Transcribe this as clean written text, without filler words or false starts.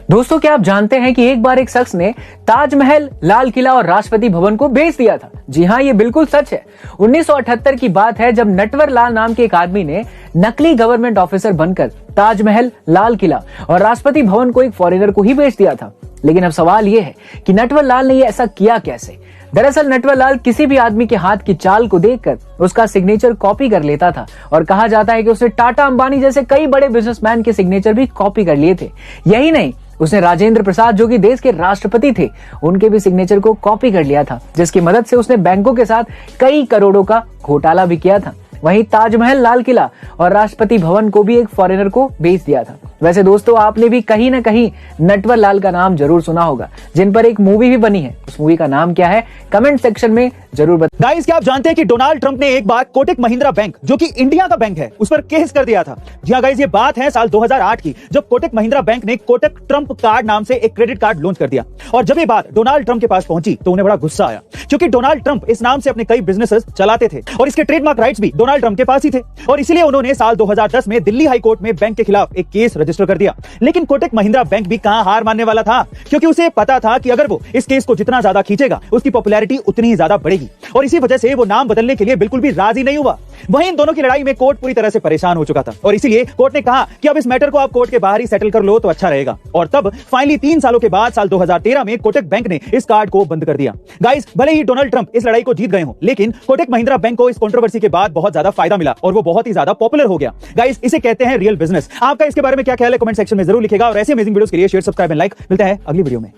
दोस्तों, क्या आप जानते हैं कि एक बार एक शख्स ने ताजमहल, लाल किला और राष्ट्रपति भवन को बेच दिया था। जी हाँ, ये बिल्कुल सच है। 1978 की बात है जब नटवर लाल नाम के एक आदमी ने नकली गवर्नमेंट ऑफिसर बनकर ताजमहल, लाल किला और राष्ट्रपति भवन को एक फॉरेनर को ही बेच दिया था। लेकिन अब सवाल ये है कि नटवर लाल ने ये ऐसा किया कैसे। दरअसल नटवर लाल किसी भी आदमी के हाथ की चाल को देखकर उसका सिग्नेचर कॉपी कर लेता था और कहा जाता है कि उसने टाटा, अंबानी जैसे कई बड़े बिजनेसमैन के सिग्नेचर भी कॉपी कर लिए थे। यही नहीं, उसने राजेंद्र प्रसाद, जो कि देश के राष्ट्रपति थे, उनके भी सिग्नेचर को कॉपी कर लिया था, जिसकी मदद से उसने बैंकों के साथ कई करोड़ों का घोटाला भी किया था। वहीं ताजमहल, लाल किला और राष्ट्रपति भवन को भी एक फॉरेनर को बेच दिया था। वैसे दोस्तों, आपने भी कहीं ना कहीं नटवर लाल का नाम जरूर सुना होगा, जिन पर एक मूवी भी बनी है। उस मूवी का नाम क्या है, कमेंट सेक्शन में जरूर बताएं। गाइस, क्या आप जानते हैं कि डोनाल्ड ट्रंप ने एक बार कोटक महिंद्रा बैंक, जो कि इंडिया का बैंक है, उस पर केस कर दिया था। जी हाँ गाइस, ये बात है साल 2008 की, जब कोटक महिंद्रा बैंक ने कोटक ट्रंप कार्ड नाम से एक क्रेडिट कार्ड लॉन्च कर दिया। और जब ये बात डोनाल्ड ट्रंप के पास पहुंची तो उन्हें बड़ा गुस्सा आया, क्योंकि डोनाल्ड ट्रंप इस नाम से अपने कई बिजनेसेस चलाते थे और इसके ट्रेडमार्क राइट्स भी डोनाल्ड ट्रंप के पास ही थे। और इसलिए उन्होंने साल 2010 में दिल्ली हाई कोर्ट में बैंक के खिलाफ एक केस रजिस्टर कर दिया। लेकिन कोटक महिंद्रा बैंक भी कहां हार मानने वाला था, क्योंकि उसे पता था कि अगर वो इस केस को जितना ज्यादा खींचेगा, उसकी पॉपुलैरिटी उतनी ही ज्यादा बढ़ेगी। और इसी वजह से वो नाम बदलने के लिए बिल्कुल भी राजी नहीं हुआ। वहीं इन दोनों की लड़ाई में कोर्ट पूरी तरह से परेशान हो चुका था और इसीलिए कोर्ट ने कहा कि अब इस मैटर को आप कोर्ट के बाहर ही सेटल कर लो तो अच्छा रहेगा। और तब फाइनली 3 सालों के बाद साल 2013 में कोटक बैंक ने इस कार्ड को बंद कर दिया। गाइस, भले ही डोनाल्ड ट्रंप इस लड़ाई को जीत गए हो, लेकिन कोटक महिंद्रा बैंक को इस कंट्रोवर्सी के बाद बहुत ज्यादा फायदा मिला और वो बहुत ही ज्यादा पॉपुलर हो गया। गाइस, इसे कहते हैं रियल बिजनेस। आपका इसके बारे में क्या ख्याल है, कमेंट सेक्शन में जरूर लिखेगा। और ऐसे अमेजिंग वीडियोस के लिए शेयर, सब्सक्राइब एंड लाइक। मिलते हैं अगली वीडियो में।